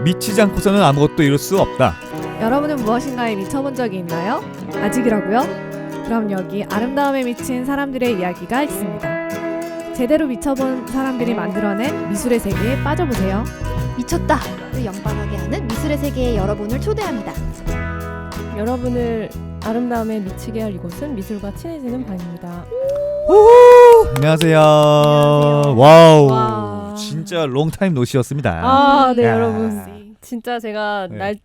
미치지 않고서는 아무것도 이룰 수 없다. 여러분은 무엇인가에 미쳐본 적이 있나요? 아직이라고요? 그럼 여기 아름다움에 미친 사람들의 이야기가 있습니다. 제대로 미쳐본 사람들이 만들어낸 미술의 세계에 빠져보세요. 미쳤다를 영방하게 하는 미술의 세계에 여러분을 초대합니다. 여러분을 아름다움에 미치게 할 이곳은 미술과 친해지는 방입니다. 안녕하세요. 안녕하세요. 와우. 와. 진짜 롱타임 노시였습니다. 아, 네, 야. 여러분. 진짜 제가 네.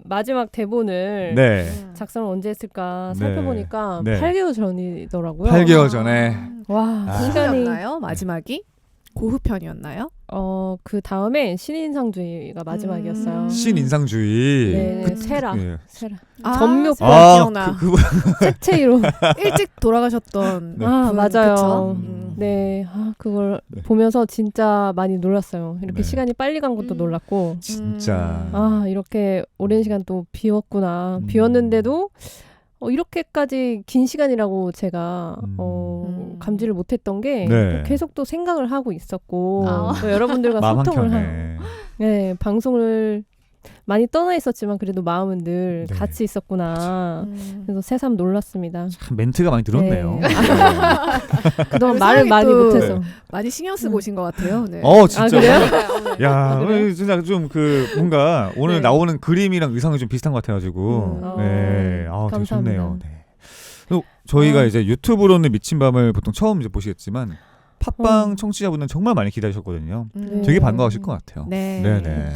마지막 대본을 네. 작성을 언제 했을까 네. 살펴보니까 네. 8개월 전이더라고요. 8개월 전에. 와, 아. 시간이 고후였나요? 마지막이? 고후편이었나요? 그 다음에 신인상주의가 마지막이었어요. 신인상주의. 네, 세라. 예. 세라. 아, 전묘 세라 기억나. 색채로. 일찍 돌아가셨던 네. 아, 분, 맞아요. 그쵸? 네, 그걸 네. 보면서 진짜 많이 놀랐어요. 이렇게 네. 시간이 빨리 간 것도 놀랐고, 진짜. 이렇게 오랜 시간 또 비웠구나. 음. 비웠는데도 이렇게까지 긴 시간이라고 제가 감지를 못했던 게 네. 계속 또 생각을 하고 있었고, 아. 또 여러분들과 마음 소통을 한켠에. 네, 방송을 많이 떠나 있었지만 그래도 마음은 늘 네. 같이 있었구나. 그래서 새삼 놀랐습니다. 참 멘트가 많이 늘었네요. 네. 네. 그동안 우리 말을 많이 사장님 또 못해서. 많이 신경 쓰고 오신 것 같아요. 네. 진짜. 그래요? 야, 아, 그래요? 오늘 진짜 좀 뭔가 오늘 네. 나오는 그림이랑 의상이 좀 비슷한 것 같아가지고. 네. 되게 감사합니다. 좋네요. 네. 그리고 저희가 이제 유튜브로는 미친 밤을 보통 처음 이제 보시겠지만 팟빵 청취자분들은 정말 많이 기다리셨거든요. 되게 반가우실 것 같아요. 네. 네네.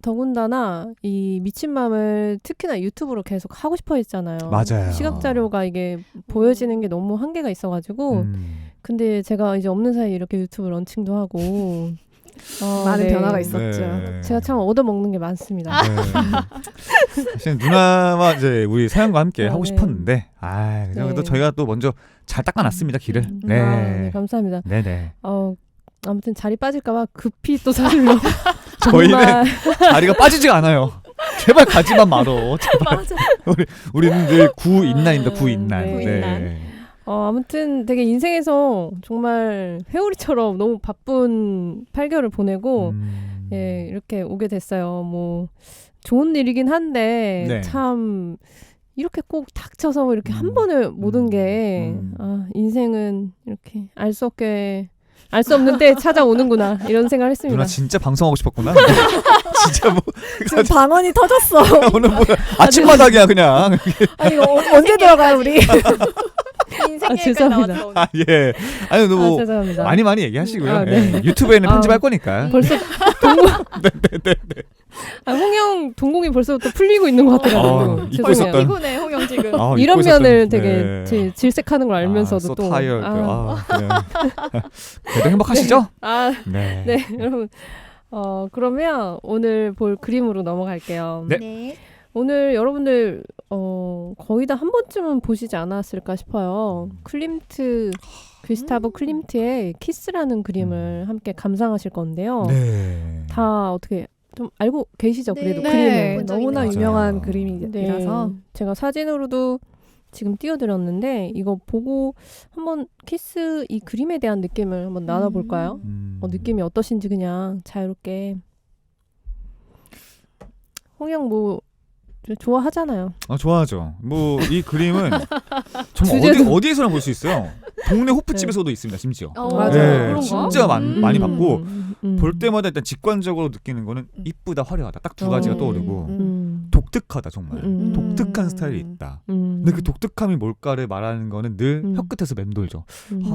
더군다나 이 미친 맘을 특히나 유튜브로 계속 하고 싶어 했잖아요. 맞아요. 시각 자료가 이게 보여지는 게 너무 한계가 있어가지고 근데 제가 이제 없는 사이에 이렇게 유튜브 런칭도 하고 많은 네. 변화가 있었죠. 네. 제가 참 얻어먹는 게 많습니다. 네. 사실 누나와 이제 우리 사연과 함께 하고 네. 싶었는데, 그래도 네. 저희가 또 먼저 잘 닦아놨습니다, 길을. 네. 네, 감사합니다. 네네. 아무튼 자리 빠질까봐 급히 또 사실로 저희는 자리가 빠지지가 않아요. 제발 가지만 말어. 제발. 우리는 늘 구인난입니다. 구인난. 네. 네. 아무튼 되게 인생에서 정말 회오리처럼 너무 바쁜 8개월을 보내고 예, 이렇게 오게 됐어요. 뭐 좋은 일이긴 한데 네. 참 이렇게 꼭 닥쳐서 이렇게 한 번에 모든 게 인생은 이렇게 알 수 없는 때 찾아오는구나 이런 생각을 했습니다. 누나 진짜 방송하고 싶었구나. 진짜 뭐 지금 방언이 터졌어. 오늘 뭐 아침마당이야 그냥. 아니 이거 언제 들어가요 우리? 인생 얘기가 죄송합니다. 나왔어. 오늘. 예. 아니 뭐 죄송합니다. 많이 얘기하시고요. 네. 예. 유튜브에는 편집할 거니까. 벌써 홍영 동공이 벌써부터 풀리고 있는 것 같더라고요. 잊고 죄송해요. 있었던. 피곤해 홍영 지금. 이런 잊고 면을 있었던- 되게 네. 질색하는 걸 알면서도 so 또 tired. 네. 그래도 행복하시죠? 네, 네. 여러분. 그러면 오늘 볼 그림으로 넘어갈게요. 네. 네. 오늘 여러분들 거의 다 한 번쯤은 보시지 않았을까 싶어요. 귀스타브 클림트의 키스라는 그림을 함께 감상하실 건데요. 네. 다 어떻게 좀 알고 계시죠? 그래도 네. 그림을. 본 적이 너무나 있네요. 유명한 맞아요. 그림이라서 제가 사진으로도 지금 띄워드렸는데 이거 보고 한번 키스 이 그림에 대한 느낌을 한번 나눠볼까요? 느낌이 어떠신지 그냥 자유롭게. 홍영 뭐 좋아하잖아요. 좋아하죠. 뭐 이 그림은 정말 주제도- 어디에서나 볼 수 있어요. 동네 호프집에서도 있습니다. 심지어. 맞아요. 네, 그런가? 진짜 많이 봤고 음. 볼 때마다 일단 직관적으로 느끼는 거는 이쁘다, 화려하다. 딱 두 가지가 떠오르고 독특하다 정말. 독특한 스타일이 있다. 근데 그 독특함이 뭘까를 말하는 거는 늘 혀끝에서 맴돌죠.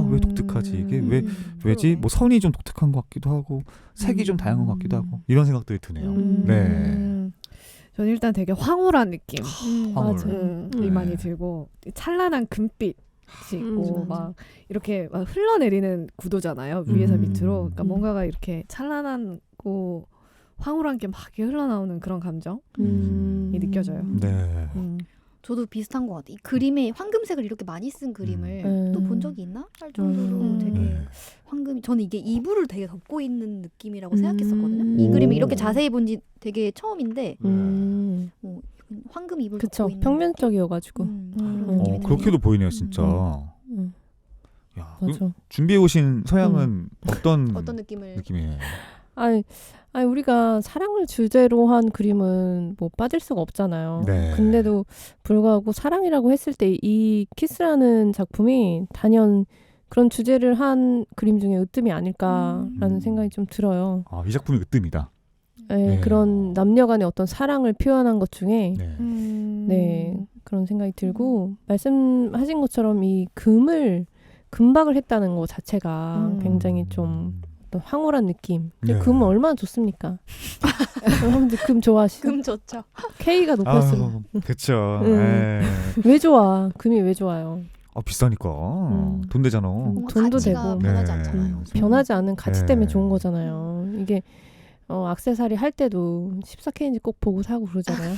왜 독특하지? 이게 왜지? 뭐 선이 좀 독특한 것 같기도 하고 색이 좀 다양한 것 같기도 하고 이런 생각들이 드네요. 네. 저는 일단 되게 황홀한 느낌. 황홀. 맞아요. 이 네. 많이 들고 찬란한 금빛이 있고 맞아. 막 이렇게 막 흘러내리는 구도잖아요. 위에서 밑으로. 그러니까 음. 뭔가가 이렇게 찬란하고 황홀한 게 막 흘러나오는 그런 감정이 느껴져요. 네. 저도 비슷한 것 같아. 이 그림에 황금색을 이렇게 많이 쓴 그림을 또 본 적이 있나? 할 정도로 되게 네. 황금이 저는 이게 이불을 되게 덮고 있는 느낌이라고 생각했었거든요. 이 그림을 이렇게 자세히 본 지 되게 처음인데 황금 이불 그쵸. 덮고 있는 평면적이어가지고. 그런 느낌이 그렇게도 보이네요, 진짜. 야, 맞아. 준비해 오신 서양은 어떤 어떤 느낌을 느낌이에요? 아니 우리가 사랑을 주제로 한 그림은 뭐 빠질 수가 없잖아요. 네. 근데도 불구하고 사랑이라고 했을 때 이 키스라는 작품이 단연 그런 주제를 한 그림 중에 으뜸이 아닐까라는 생각이 좀 들어요. 이 작품이 으뜸이다. 네, 네. 그런 남녀 간의 어떤 사랑을 표현한 것 중에 네. 네, 그런 생각이 들고 말씀하신 것처럼 이 금박을 했다는 것 자체가 굉장히 좀 어떤 황홀한 느낌. 네. 금은 얼마나 좋습니까? 여러분들 금 좋아하시죠? 금 좋죠. K가 높았으면 그쵸. 왜 좋아? 금이 왜 좋아요? 비싸니까 돈 되잖아. 돈도 가치가 되고. 변하지 네. 않잖아요. 변하지 않는 가치 네. 때문에 좋은 거잖아요. 이게 액세서리 할 때도 14K인지 꼭 보고 사고 그러잖아요.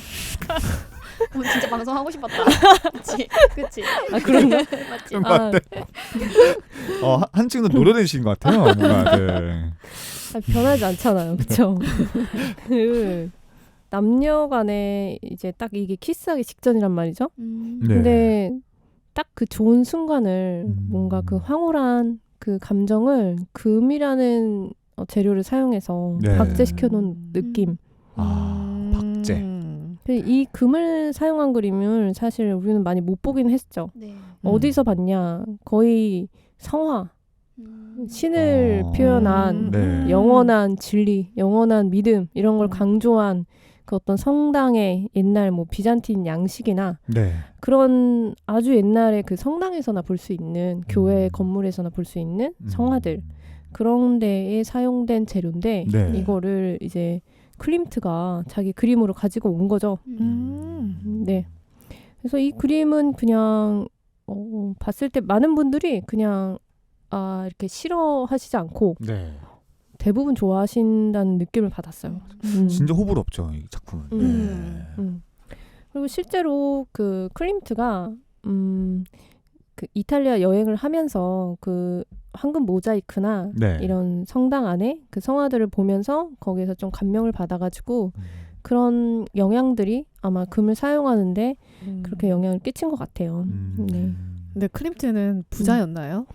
진짜 방송하고 싶었다. 그치? 아 그런가? 맞지? 그런 것 같아. 한층 더 노려내신 것 같아요. 뭔가. 네. 변하지 않잖아요. 그렇죠? 그 남녀 간에 이제 딱 이게 키스하기 직전이란 말이죠. 네. 근데 딱 그 좋은 순간을 뭔가 그 황홀한 그 감정을 금이라는 재료를 사용해서 네. 박제시켜 놓은 느낌. 박제. 이 금을 사용한 그림을 사실 우리는 많이 못 보긴 했죠. 네. 어디서 봤냐? 거의 성화, 신을 표현한 네. 영원한 진리, 영원한 믿음 이런 걸 강조한 그 어떤 성당의 옛날 뭐 비잔틴 양식이나 네. 그런 아주 옛날에 그 성당에서나 볼 수 있는 교회 건물에서나 볼 수 있는 성화들 그런 데에 사용된 재료인데 네. 이거를 이제 클림트가 자기 그림으로 가지고 온 거죠. 네. 그래서 이 그림은 그냥 봤을 때 많은 분들이 그냥 이렇게 싫어하시지 않고 네. 대부분 좋아하신다는 느낌을 받았어요. 진짜 호불호없죠, 이 작품은. 네. 그리고 실제로 그 클림트가 그 이탈리아 여행을 하면서 그 황금 모자이크나 네. 이런 성당 안에 그 성화들을 보면서 거기에서 좀 감명을 받아가지고 그런 영향들이 아마 금을 사용하는데 그렇게 영향을 끼친 것 같아요. 네. 근데 클림트는 부자였나요?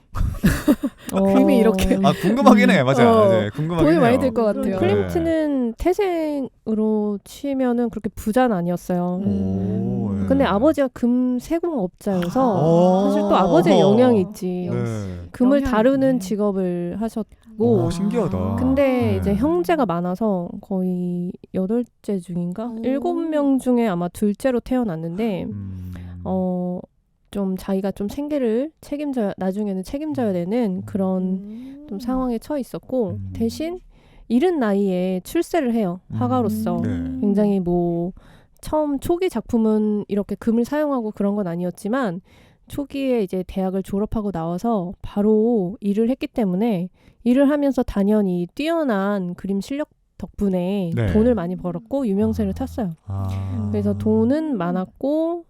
그림이 이렇게 궁금하긴 해. 맞아. 네, 궁금하긴 돈이 해요. 많이 들 것 같아요. 클림트는 태생으로 치면은 그렇게 부자는 아니었어요. 네. 근데 아버지가 금 세공업자여서 사실 또 아버지의 영향이 있지. 네. 금을 영향이 다루는 있네. 직업을 하셨고 신기하다. 근데 네. 이제 형제가 많아서 거의 8째 중인가? 오. 7명 중에 아마 둘째로 태어났는데 좀 자기가 좀 생계를 나중에는 책임져야 되는 그런 좀 상황에 처해 있었고 대신 이른 나이에 출세를 해요. 화가로서. 네. 굉장히 뭐 처음 초기 작품은 이렇게 금을 사용하고 그런 건 아니었지만 초기에 이제 대학을 졸업하고 나와서 바로 일을 했기 때문에 일을 하면서 단연히 뛰어난 그림 실력 덕분에 네. 돈을 많이 벌었고 유명세를 탔어요. 그래서 돈은 많았고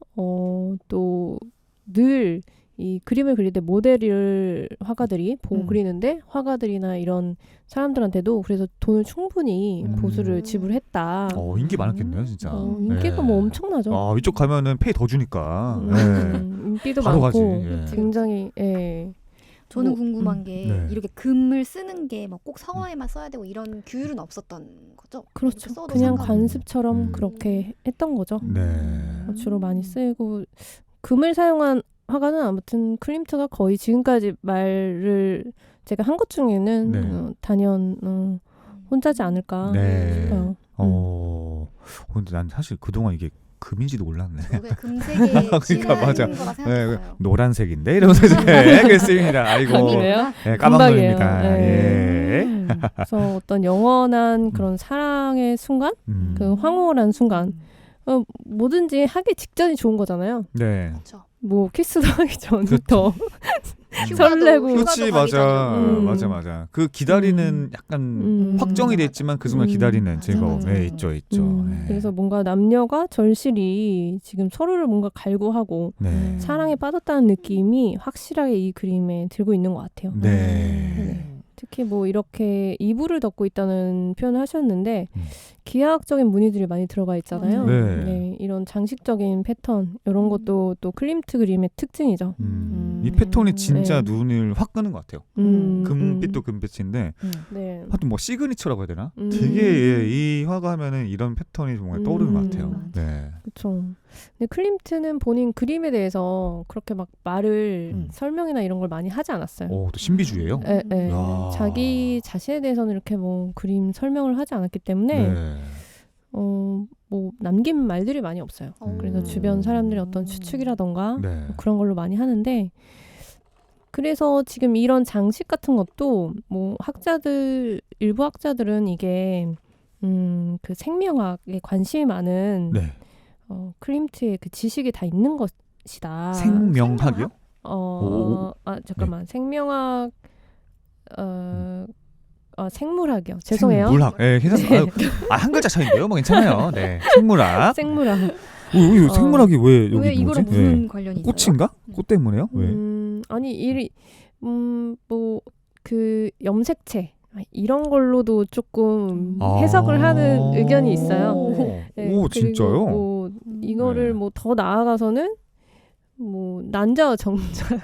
또 늘 이 그림을 그릴 때 모델을 화가들이 보고 그리는데 화가들이나 이런 사람들한테도 그래서 돈을 충분히 보수를 지불했다. 인기 많았겠네요, 진짜. 인기가 네. 뭐 엄청나죠. 이쪽 가면은 페이 더 주니까. 네. 인기도 바로 많고 가지. 예. 굉장히 저는 뭐, 궁금한 게 네. 이렇게 금을 쓰는 게 막 꼭 성화에만 써야 되고 이런 규율은 없었던 거죠? 그렇죠. 써도 그냥 상관없는. 관습처럼 그렇게 했던 거죠. 네. 주로 많이 쓰이고 금을 사용한 화가는 아무튼 클림트가 거의 지금까지 말을 제가 한 것 중에는 네. 단연 혼자지 않을까 네. 싶어요. 근데 난 사실 그동안 이게 금인지도 몰랐네. 저게 금색에 그러니까 맞아. 거라 생각했어요. 노란색인데 이러면서 이제 그랬습니다. 아이고. 그래요? 네, 까막눈입니다. 금박이에요. 예. 그래서 어떤 영원한 그런 사랑의 순간, 그 황홀한 순간, 뭐든지 하기 직전이 좋은 거잖아요. 네. 그렇죠. 뭐 키스도 하기 전부터 휴가도- 설레고. 휴가도 그렇지, 가기 맞아. 전에. 맞아. 그 기다리는 약간 확정이 됐지만 그 순간 기다리는 즐거움. 맞아. 네, 있죠. 네. 그래서 뭔가 남녀가 절실히 지금 서로를 뭔가 갈구하고 네. 사랑에 빠졌다는 느낌이 확실하게 이 그림에 들고 있는 것 같아요. 네. 특히 뭐 이렇게 이불을 덮고 있다는 표현을 하셨는데 기하학적인 무늬들이 많이 들어가 있잖아요. 네. 이런 장식적인 패턴 이런 것도 또 클림트 그림의 특징이죠. 이 패턴이 진짜 네. 눈을 확 끄는 것 같아요. 금빛도 금빛인데 네. 하여튼 뭐 시그니처라고 해야 되나? 음. 되게 이 화가 하면은 이런 패턴이 정말 떠오르는 것 같아요. 네. 그렇죠. 근데 클림트는 본인 그림에 대해서 그렇게 막 말을 설명이나 이런 걸 많이 하지 않았어요. 오, 또 신비주의예요? 네. 야. 자기 자신에 대해서는 이렇게 뭐 그림 설명을 하지 않았기 때문에 네. 뭐 남긴 말들이 많이 없어요. 그래서 주변 사람들의 어떤 추측이라던가 네. 뭐 그런 걸로 많이 하는데 그래서 지금 이런 장식 같은 것도 뭐 일부 학자들은 이게 그 생명학에 관심이 많은 네. 클림트의 그 지식이 다 있는 것이다. 생명학이요? 잠깐만. 생명학 생물학이요. 죄송해요. 생물학. 네, 괜찮아요. 한 글자 차이인데요. 뭐 괜찮아요. 네. 생물학. 생물학. 생물학이 왜 여기 왜 있는 이거랑 거지? 무슨 네. 관련이 있어요? 꽃인가? 꽃 때문에요? 왜? 아니 뭐 그 염색체 이런 걸로도 조금 해석을 하는 의견이 있어요. 네, 오, 진짜요? 뭐 이거를 네. 뭐 더 나아가서는 뭐 난자와 정자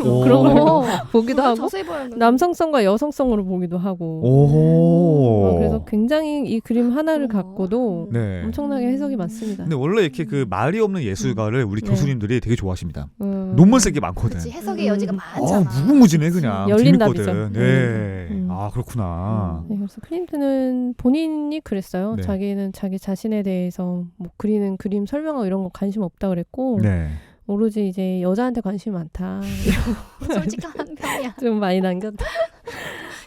오. 그런 걸 보기도 하고 자세히 봐야겠네. 남성성과 여성성으로 보기도 하고 오. 그래서 굉장히 이 그림 하나를 갖고도 네. 엄청나게 해석이 많습니다. 근데 원래 이렇게 그 말이 없는 예술가를 우리 네. 교수님들이 되게 좋아하십니다. 논문 쓸 게 많거든. 그치, 해석의 여지가 많잖아. 무궁무진해 그냥. 열린 재밌거든. 답이죠. 네. 아 그렇구나. 네, 그래서 클림트는 본인이 그랬어요. 네. 자기는 자기 자신에 대해서 뭐 그리는 그림 설명하고 이런 거 관심 없다 그랬고 네. 오로지 이제 여자한테 관심이 많다. 솔직한 편이야. 좀 많이 남겼다.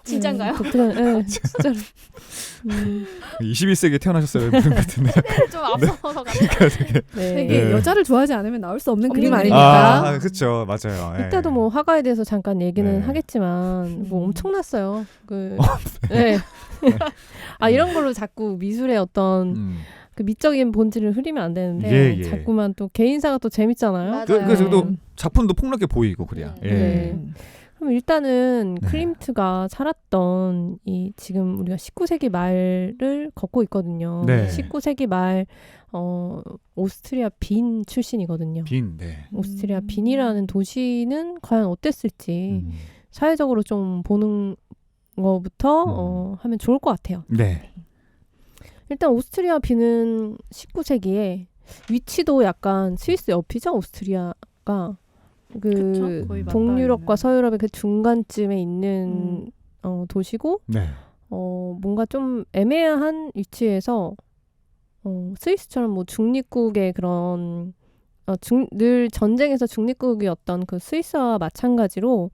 진짠가요? 네, 진짜로. 21세기에 태어나셨어요 분들 같은데. 좀 앞서서 가. 그러니까 되게. 되게 네. 여자를 좋아하지 않으면 나올 수 없는 그림 없는 아닙니까? 그렇죠, 맞아요. 예. 이따도 뭐 화가에 대해서 잠깐 얘기는 네. 하겠지만 뭐 엄청났어요. 네. 이런 걸로 자꾸 미술의 어떤 그 미적인 본질을 흐리면 안 되는데 예. 자꾸만 또 개인사가 또 재밌잖아요. 맞아요. 그래서 또 작품도 폭넓게 보이고 그래요. 예. 네. 그럼 일단은 네. 클림트가 살았던 이 지금 우리가 19세기 말을 걷고 있거든요. 네. 19세기 말 오스트리아 빈 출신이거든요. 빈, 네. 오스트리아 빈이라는 도시는 과연 어땠을지 사회적으로 좀 보는 거부터 하면 좋을 것 같아요. 네. 일단 오스트리아 빈은 19세기에 위치도 약간 스위스 옆이죠. 오스트리아가 그쵸? 거의 맞닿아 동유럽과 있는. 서유럽의 그 중간쯤에 있는 도시고 네. 뭔가 좀 애매한 위치에서 스위스처럼 뭐 중립국의 그런 늘 전쟁에서 중립국이었던 그 스위스와 마찬가지로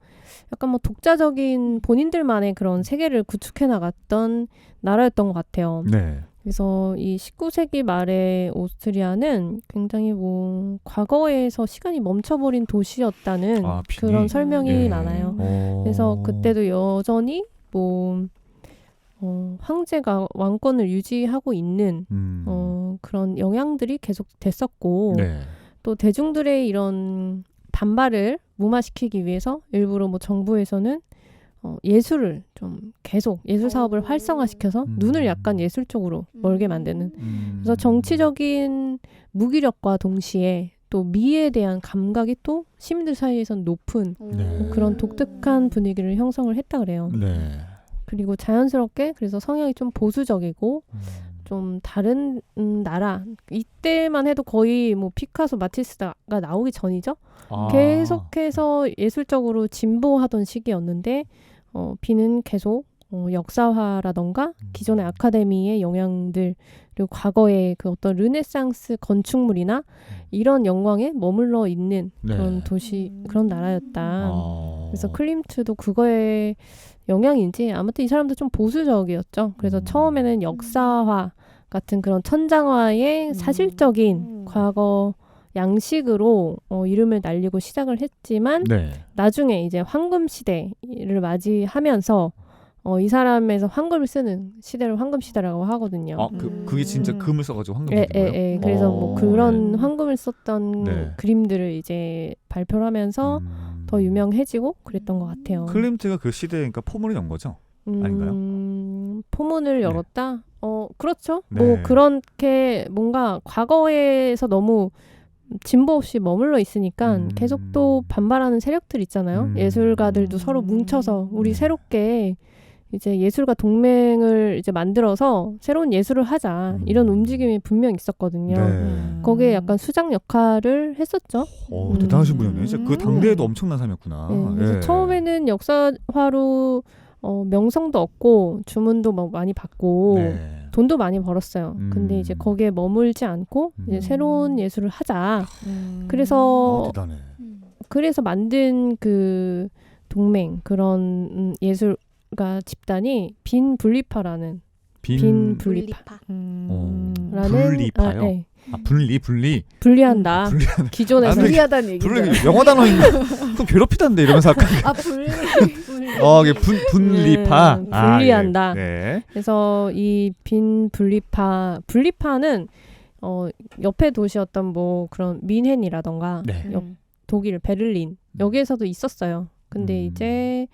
약간 뭐 독자적인 본인들만의 그런 세계를 구축해 나갔던 나라였던 것 같아요. 네. 그래서 이 19세기 말에 오스트리아는 굉장히 뭐 과거에서 시간이 멈춰버린 도시였다는 빈이? 그런 설명이 예. 많아요. 그래서 그때도 여전히 뭐 황제가 왕권을 유지하고 있는 그런 영향들이 계속 됐었고 네. 또 대중들의 이런 반발을 무마시키기 위해서 일부러 뭐 정부에서는 예술을 좀 계속 예술 사업을 활성화시켜서 눈을 약간 예술 쪽으로 멀게 만드는 그래서 정치적인 무기력과 동시에 또 미에 대한 감각이 또 시민들 사이에선 높은 네. 그런 독특한 분위기를 형성을 했다 그래요. 네. 그리고 자연스럽게 그래서 성향이 좀 보수적이고 좀 다른 나라 이때만 해도 거의 뭐 피카소, 마티스가 나오기 전이죠. 계속해서 예술적으로 진보하던 시기였는데 비는 계속 역사화라던가 기존의 아카데미의 영향들 그리고 과거의 그 어떤 르네상스 건축물이나 이런 영광에 머물러 있는 그런 도시 그런 나라였다. 그래서 클림트도 그거에 영향인지 아무튼 이 사람도 좀 보수적이었죠. 그래서 처음에는 역사화 같은 그런 천장화의 사실적인 과거 양식으로 이름을 날리고 시작을 했지만 나중에 이제 황금 시대를 맞이하면서 이 사람에서 황금을 쓰는 시대를 황금 시대라고 하거든요. 그게 진짜 금을 써가지고 황금인 거예요? 그래서 뭐 그런 황금을 썼던 그림들을 이제 발표를 하면서 더 유명해지고 그랬던 것 같아요. 클림트가 그 시대에 그러니까 포문을 연 거죠? 아닌가요? 포문을 네. 열었다? 그렇죠. 네. 뭐 그렇게 뭔가 과거에서 너무 진보 없이 머물러 있으니까 계속 또 반발하는 세력들 있잖아요. 예술가들도 서로 뭉쳐서 우리 네. 새롭게 이제 예술가 동맹을 이제 만들어서 새로운 예술을 하자 이런 움직임이 분명 있었거든요. 네. 거기에 약간 수장 역할을 했었죠. 대단하신 분이었네요. 진짜 그 당대에도 엄청난 사람이었구나. 네, 그래서 예. 처음에는 역사화로 명성도 얻고 주문도 막 많이 받고 네. 돈도 많이 벌었어요. 근데 이제 거기에 머물지 않고 이제 새로운 예술을 하자. 그래서 대단해. 그래서 만든 그 동맹 그런 예술가 집단이 빈 분리파라는 빈 분리파. 분리파요? 네. 분리 분리한다. 기존에서 불리하다는 얘기죠. 영어 단어인가? 그럼 괴롭히던데 이러면서 아까 분리. 이게 분리파. 분리한다. 네. 그래서 이 빈 분리파는 옆에 도시였던 뭐 그런 민헨이라던가 네. 독일 베를린 여기에서도 있었어요. 근데 이제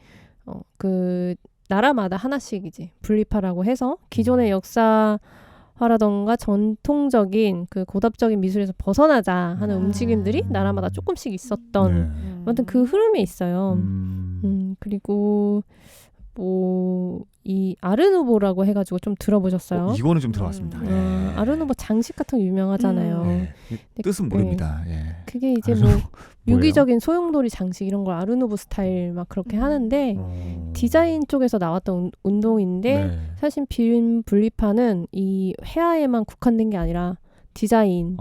그 나라마다 하나씩 이제 분리파라고 해서 기존의 역사화라던가 전통적인 그 고답적인 미술에서 벗어나자 하는 움직임들이 나라마다 조금씩 있었던 아무튼 그 흐름에 있어요. 그리고 뭐 이 아르누보라고 해가지고 좀 들어보셨어요? 이거는 좀 들어봤습니다. 예. 아르누보 장식 같은 거 유명하잖아요. 네. 뜻은 모릅니다. 예. 그게 이제 뭐 유기적인 소용돌이 장식 이런 걸 아르누보 스타일 막 그렇게 하는데 디자인 쪽에서 나왔던 운동인데 네. 사실 빈 분리파는 이 회화에만 국한된 게 아니라 디자인,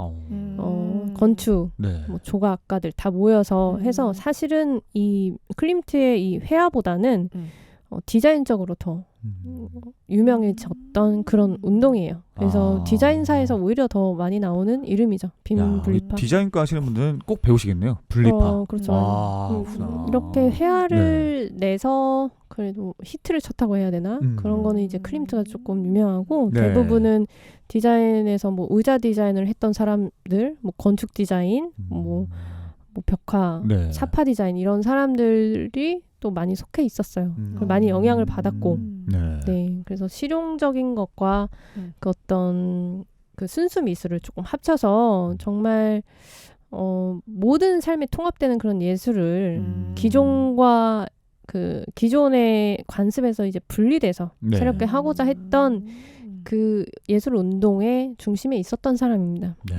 건축, 네. 뭐 조각가들 다 모여서 해서 사실은 이 클림트의 이 회화보다는 디자인적으로 더 유명해졌던 그런 운동이에요. 그래서 디자인사에서 오히려 더 많이 나오는 이름이죠. 빈 분리파. 디자인과 하시는 분들은 꼭 배우시겠네요. 분리파. 그렇죠. 이렇게 회화를 내서 그래도 히트를 쳤다고 해야 되나? 그런 거는 이제 클림트가 조금 유명하고 네. 대부분은 디자인에서 뭐 의자 디자인을 했던 사람들, 뭐 건축 디자인, 뭐 벽화, 네. 사파 디자인 이런 사람들이 또 많이 속해 있었어요. 많이 영향을 받았고, 네, 그래서 실용적인 것과 그 어떤 그 순수 미술을 조금 합쳐서 정말 모든 삶에 통합되는 그런 예술을 기존과 그 기존의 관습에서 이제 분리돼서 네. 새롭게 하고자 했던 그 예술 운동의 중심에 있었던 사람입니다. 네.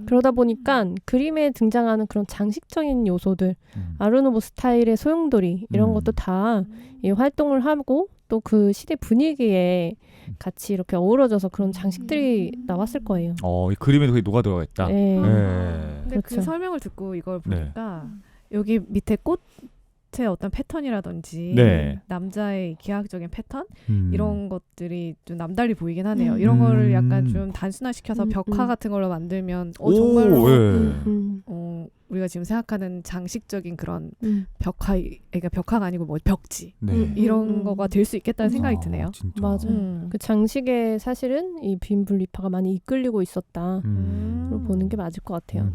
그러다 보니까 그림에 등장하는 그런 장식적인 요소들, 아르누보 스타일의 소용돌이 이런 것도 다 이 활동을 하고 또 그 시대 분위기에 같이 이렇게 어우러져서 그런 장식들이 나왔을 거예요. 이 그림에도 거의 녹아 들어가 있다. 네. 근데 그렇죠. 그 설명을 듣고 이걸 보니까 여기 밑에 꽃의 어떤 패턴이라든지 네. 남자의 기하학적인 패턴 이런 것들이 좀 남달리 보이긴 하네요. 이런 거를 약간 좀 단순화시켜서 벽화 같은 걸로 만들면 정말로 우리가 지금 생각하는 장식적인 그런 벽화, 그러니까 벽화가 아니고 뭐 벽지 이런 거가 될 수 있겠다는 생각이 드네요. 진짜. 맞아요. 그 장식에 사실은 이 빈 분리파가 많이 이끌리고 있었다. 로 보는 게 맞을 것 같아요.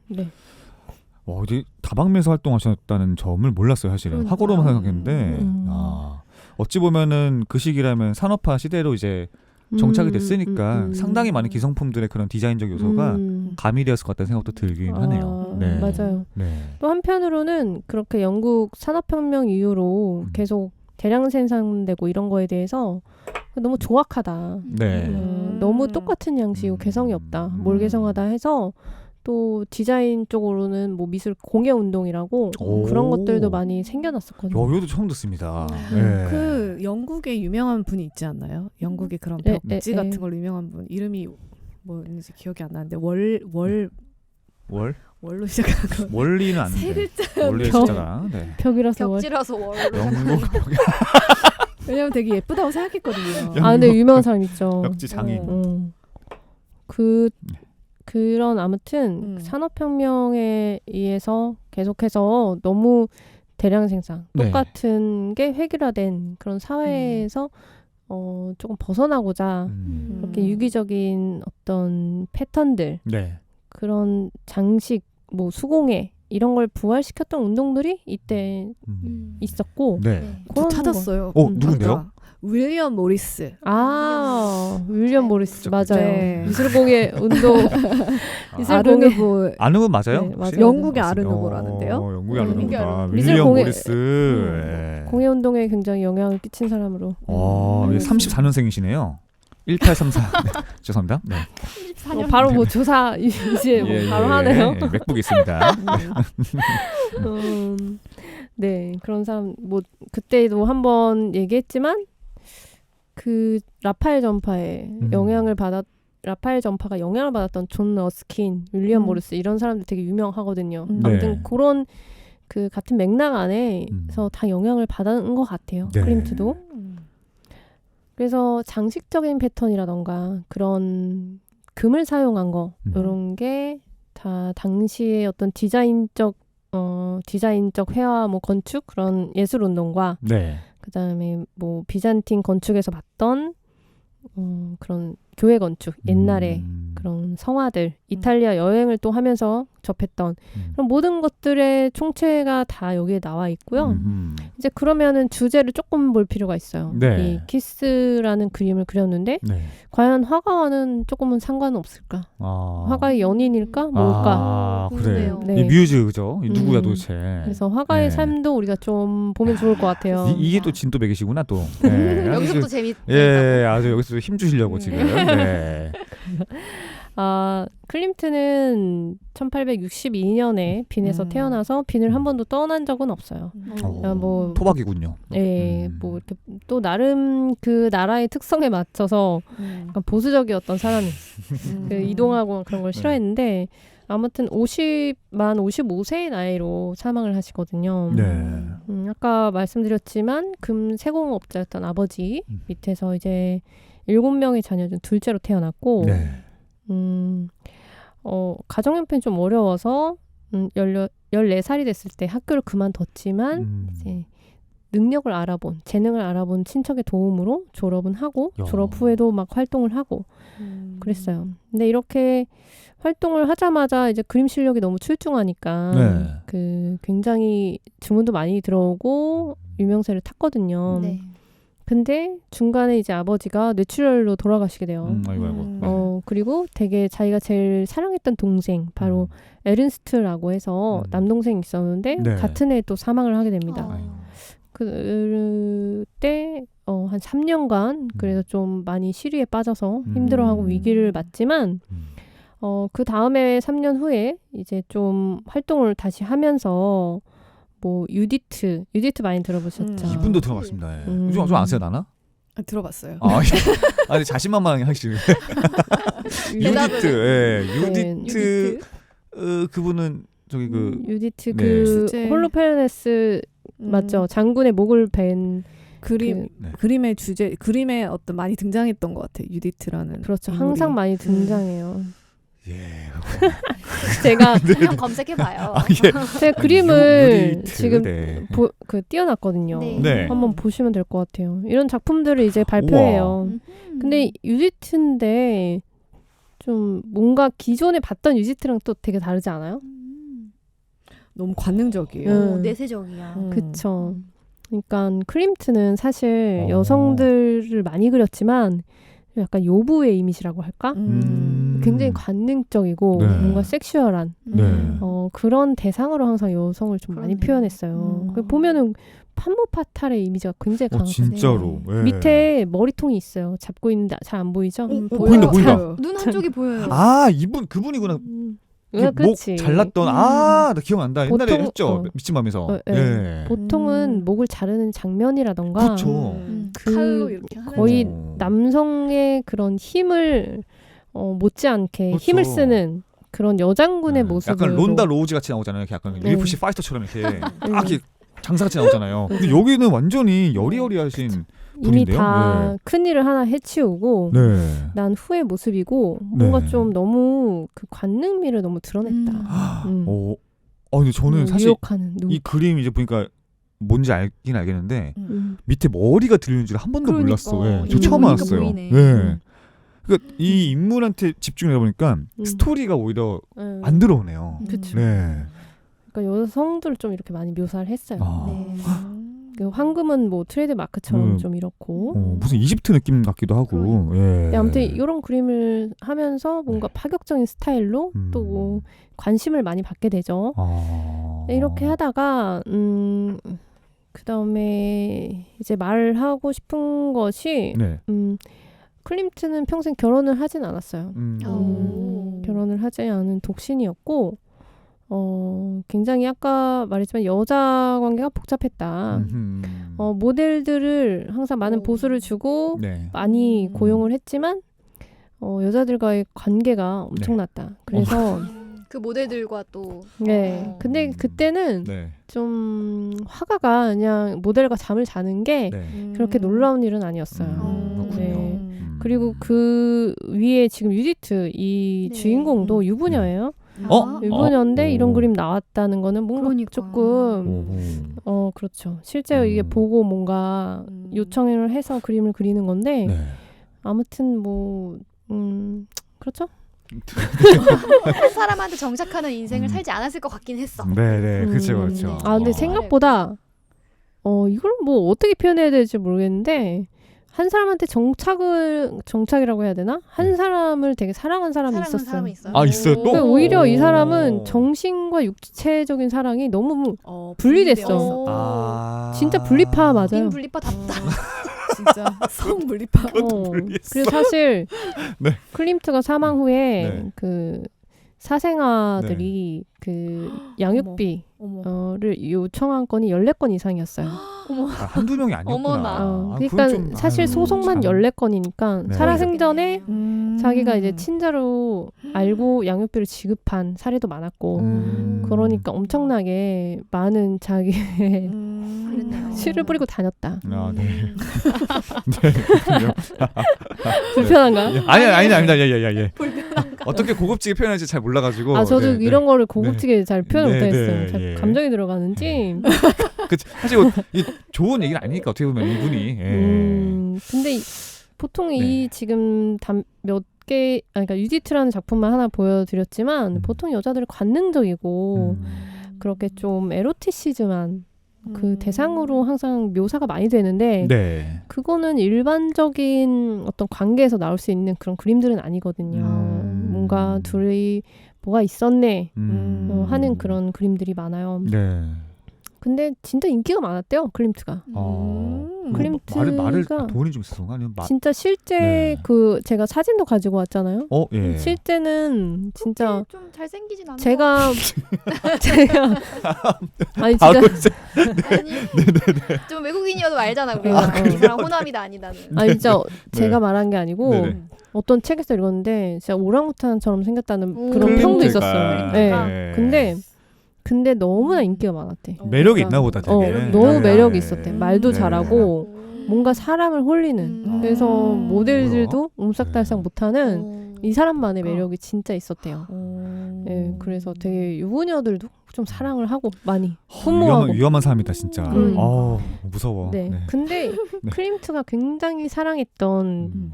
네. 이제 다방면에서 활동하셨다는 점을 몰랐어요, 사실은. 화고로만 생각했는데, 어찌 보면은 그 시기라면 산업화 시대로 이제 정착이 됐으니까 상당히 많은 기성품들의 그런 디자인적 요소가 가미되었을 것 같다는 생각도 들긴 하네요. 네. 맞아요. 네. 또 한편으로는 그렇게 영국 산업혁명 이후로 계속 대량 생산되고 이런 거에 대해서 너무 조악하다. 네. 너무 똑같은 양식이고 개성이 없다. 뭘 개성하다 해서 또 디자인 쪽으로는 뭐 미술 공예 운동이라고 그런 것들도 많이 생겨났었거든요. 이것도 처음 듣습니다. 네. 그 영국에 유명한 분이 있지 않나요? 영국의 그런 벽지 같은 걸로 유명한 분 이름이 뭐였는지 기억이 안 나는데 월로 시작하는 거. 원리는 안 돼. 세 글자. 원리의 숫자가. 네. 벽이라서 벽지라서 월로. 영국 왜냐면 되게 예쁘다고 생각했거든요. 근데 유명한 사람 있죠. 벽지 장인. 그런 아무튼 산업혁명에 의해서 계속해서 너무 대량 생산, 똑같은 게 획일화된 그런 사회에서 조금 벗어나고자 그렇게 유기적인 어떤 패턴들, 그런 장식, 뭐 수공예 이런 걸 부활시켰던 운동들이 이때 있었고 네. 저 그런 찾았어요. 누군데요? 아까 윌리엄 모리스. 윌리엄 모리스 그쵸, 맞아요. 네. 미술공예 운동 미술공예 아르누보 아누브 맞아요? 네, 혹시? 맞아요. 영국의 아르누보라는데요. 영국의 영국의 아누브가 아르누보. 윌리엄 미술공예- 모리스. 네. 공예 운동에 굉장히 영향을 끼친 사람으로. 34년생이시네요. 1834. 네, 죄송합니다. 네. 바로 뭐 조사 이제 뭐 바로 하네요. 예, 맥북이 있습니다. 네 그런 사람 뭐 그때도 한번 얘기했지만 그 라파엘 전파에 라파엘 전파가 영향을 받았던 존 러스킨, 윌리엄 모리스 이런 사람들 되게 유명하거든요. 아무튼 네. 그런 그 같은 맥락 안에서 다 영향을 받은 것 같아요. 네. 클림트도. 그래서 장식적인 패턴이라던가 그런 금을 사용한 거 이런 게 다 당시의 어떤 디자인적 회화 뭐 건축 그런 예술 운동과 네. 그다음에 뭐 비잔틴 건축에서 봤던 그런 교회 건축 옛날에 그런 성화들 이탈리아 여행을 또 하면서 접했던 그런 모든 것들의 총체가 다 여기에 나와 있고요. 이제 그러면은 주제를 조금 볼 필요가 있어요. 네. 이 키스라는 그림을 그렸는데 네. 과연 화가와는 조금은 상관은 없을까? 화가의 연인일까? 뭘까? 그래. 네. 이 뮤즈 그죠? 이 누구야 도대체? 그래서 화가의 네. 삶도 우리가 좀 보면 좋을 것 같아요. 이게 또 진또백이시구나 또. 네. 여기서부터 재밌. 예, 아주 여기서 힘 주시려고 지금. 네. 클림트는 1862년에 빈에서 태어나서 빈을 한 번도 떠난 적은 없어요. 뭐 토박이군요. 네, 뭐 이렇게 또 나름 그 나라의 특성에 맞춰서 약간 보수적이었던 사람이 그 이동하고 그런 걸 싫어했는데 아무튼 55세의 나이로 사망을 하시거든요. 네. 아까 말씀드렸지만 금 세공업자였던 아버지 밑에서 이제 7명의 자녀 중 둘째로 태어났고 네. 가정 형편이 좀 어려워서 14살이 됐을 때 학교를 그만뒀지만 이제 능력을 알아본 재능을 알아본 친척의 도움으로 졸업은 하고 졸업 후에도 막 활동을 하고 그랬어요. 근데 이렇게 활동을 하자마자 이제 그림 실력이 너무 출중하니까 네. 그 굉장히 주문도 많이 들어오고 유명세를 탔거든요. 네. 근데 중간에 이제 아버지가 뇌출혈로 돌아가시게 돼요. 아이고. 그리고 되게 자기가 제일 사랑했던 동생 바로 에른스트라고 해서 남동생이 있었는데 네. 같은 해에 또 사망을 하게 됩니다. 그때 한 3년간 그래서 좀 많이 시리에 빠져서 힘들어하고 위기를 맞지만 그 다음에 3년 후에 이제 좀 활동을 다시 하면서 뭐 유디트 많이 들어보셨죠? 이분도 들어봤습니다. 좀 아세요 나나? 들어봤어요. 근데 자신만만하게 하시는. 유디트. 그분은 저기 유디트 네. 실제- 홀로페르네스 맞죠? 장군의 목을 벤 그림의 주제 그림에 어떤 많이 등장했던 것 같아요. 유디트라는 그렇죠. 인물이. 항상 많이 등장해요. 예. 제가 한번 검색해봐요. 제 그림을 유디트, 지금 네. 띄워놨거든요. 네. 한번 보시면 될 것 같아요. 이런 작품들을 이제 발표해요. 근데 유디트인데 좀 뭔가 기존에 봤던 유디트랑 또 되게 다르지 않아요? 너무 관능적이에요. 내세적이야. 그쵸. 그러니까 클림트는 사실 여성들을 많이 그렸지만 약간 요부의 이미지라고 할까? 굉장히 관능적이고 네. 뭔가 섹슈얼한 그런 대상으로 항상 여성을 좀 많이 표현했어요. 보면은 판무파탈의 이미지가 굉장히 강하거든요. 진짜로. 예. 밑에 머리통이 있어요. 잡고 있는데 잘 안 보이죠? 보인다. 눈 한쪽이 보여요. 그분이구나. 목 그치. 잘랐던 나 기억난다. 옛날에 보통- 했죠. 미친 밤에서. 예. 보통은 목을 자르는 장면이라던가 그렇죠. 그 칼로 이렇게 하는 거의 거. 남성의 그런 힘을 못지않게 그렇죠. 힘을 쓰는 그런 여장군의 모습을 약간 론다 로우즈 같이 나오잖아요. 약간 네. UFC 파이터처럼 이렇게 딱 이렇게 장사같이 나오잖아요. 근데 여기는 완전히 여리여리하신 이미 분인데요. 다 큰일을 하나 해치우고 네. 난 후의 모습이고 뭔가 네. 좀 너무 그 관능미를 너무 드러냈다. 근데 저는 사실 유혹하는 눈. 이 그림 이제 보니까 뭔지 알긴 알겠는데 음. 밑에 머리가 들리는 줄 한 번도 그러니까. 몰랐어. 예. 저 이게 처음 보니까 알았어요. 보이네. 예. 그러니까 이 인물한테 집중해 보니까 음. 스토리가 오히려 안 들어오네요. 그쵸. 네. 그러니까 여성들을 좀 이렇게 많이 묘사를 했어요. 네. 그 황금은 뭐 트레이드 마크처럼 좀 이렇고 무슨 이집트 느낌 같기도 하고. 예. 아무튼 이런 그림을 하면서 뭔가 파격적인 스타일로 또 뭐 관심을 많이 받게 되죠. 이렇게 하다가 그다음에 이제 말하고 싶은 것이 네. 클림트는 평생 결혼을 하진 않았어요. 결혼을 하지 않은 독신이었고 굉장히 아까 말했지만 여자 관계가 복잡했다. 모델들을 항상 많은 보수를 주고 네. 많이 고용을 했지만 여자들과의 관계가 엄청났다. 그래서 그 모델들과 또 네. 근데 그때는 네. 좀 화가가 그냥 모델과 잠을 자는 게 네. 그렇게 놀라운 일은 아니었어요. 그렇군요. 네. 그리고 그 위에 지금 유디트 이 네. 주인공도 유부녀예요. 유부녀인데 이런 그림 나왔다는 거는 뭔가 그러니까. 조금 그렇죠. 실제 이게 보고 뭔가 요청을 해서 그림을 그리는 건데 네. 아무튼 뭐 그렇죠. 한 사람한테 정착하는 인생을 살지 않았을 것 같긴 했어. 네, 그렇죠. 근데 생각보다 이걸 뭐 어떻게 표현해야 될지 모르겠는데 한 사람한테 정착이라고 해야 되나? 한 사람을 되게 사랑한 사람이 있었어요. 아, 있어요? 또? 그러니까 오히려 이 사람은 정신과 육체적인 사랑이 너무 분리됐어. 진짜 분리파 맞아요. 인 분리파답다. 진짜 성 분리파. 그래서 사실 네. 클림트가 사망 후에 네. 그 사생아들이 그 양육비를 요청한 건이 14건 이상이었어요. 한두 명이 아니었구나. 어머나. 그러니까 사실 소송만 14건이니까 네. 살아생전에 자기가 이제 친자로 알고 양육비를 지급한 사례도 많았고 그러니까 엄청나게 많은 자기의 씨를 뿌리고 다녔다. 아, 네. 불편한가요? 아닙니다. 예. 불편한가? 어떻게 고급지게 표현할지 잘 몰라가지고. 저도 이런 거를 고급지게 잘 표현 못하겠어요. 잘 예. 감정이 들어가는지. 사실 이 좋은 얘기는 아니니까 어떻게 보면 이분이. 근데 보통 이 지금 몇 개, 그러니까 유디트라는 작품만 하나 보여드렸지만 보통 여자들이 관능적이고 그렇게 좀 에로티시즘한 그 대상으로 항상 묘사가 많이 되는데 네. 그거는 일반적인 어떤 관계에서 나올 수 있는 그런 그림들은 아니거든요. 뭔가 둘이 뭐가 있었네 하는 그런 그림들이 많아요. 네. 근데 진짜 인기가 많았대요, 클림트가. 클림트가 말을 돈이 좀 있어서 아니면 진짜 실제 그 제가 사진도 가지고 왔잖아요. 예. 실제는 진짜 좀 잘생기진 않은 제가 아니 바로 진짜 아니 좀 외국인이어도 알잖아 우리가 이 사람 호남이다 아니다는. 아니 진짜 제가 말한 게 아니고 네네. 어떤 책에서 읽었는데 진짜 오랑우탄처럼 생겼다는 그런 클림트가. 평도 있었어요. 네. 근데 너무나 인기가 많았대. 매력이 있나 보다 되게. 너무 매력이 네. 있었대. 말도 네. 잘하고 뭔가 사람을 홀리는. 그래서 모델들도 옴싹달싹 못하는 이 사람만의 매력이 진짜 있었대요. 네, 그래서 되게 유부녀들도 좀 사랑을 하고 많이 흠모하고. 위험한 사람이다 진짜. 무서워. 네. 네. 근데 클림트가 굉장히 사랑했던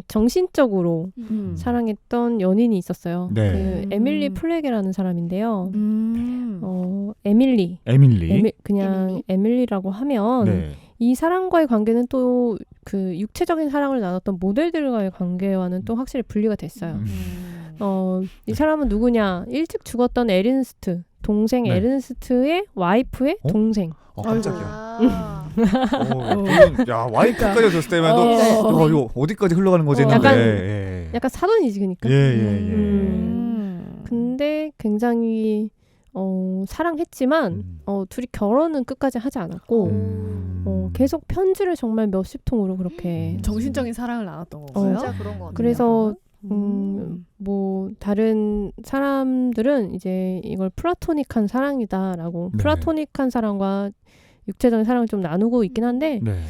정신적으로 사랑했던 연인이 있었어요. 네. 그 에밀리 플래게라는 사람인데요. 에밀리. 그냥 에밀리라고 하면 네. 이 사람과의 관계는 또 그 육체적인 사랑을 나눴던 모델들과의 관계와는 또 확실히 분리가 됐어요. 이 사람은 누구냐? 일찍 죽었던 에른스트, 동생 네. 에른스트의 와이프의 동생. 깜짝이야. 야 와이프까지 줬을 때만 이거 어디까지 흘러가는 거지 했는데. 약간 사돈이지 그러니까. 근데 굉장히 사랑했지만 둘이 결혼은 끝까지 하지 않았고 계속 편지를 정말 몇십 통으로 그렇게 정신적인 사랑을 나눴던 거고요. 진짜 그런 거 같아요. 그래서 뭐 다른 사람들은 이제 이걸 플라토닉한 사랑이다라고 네. 플라토닉한 사랑과 육체적인 사랑을 좀 나누고 있긴 한데 네.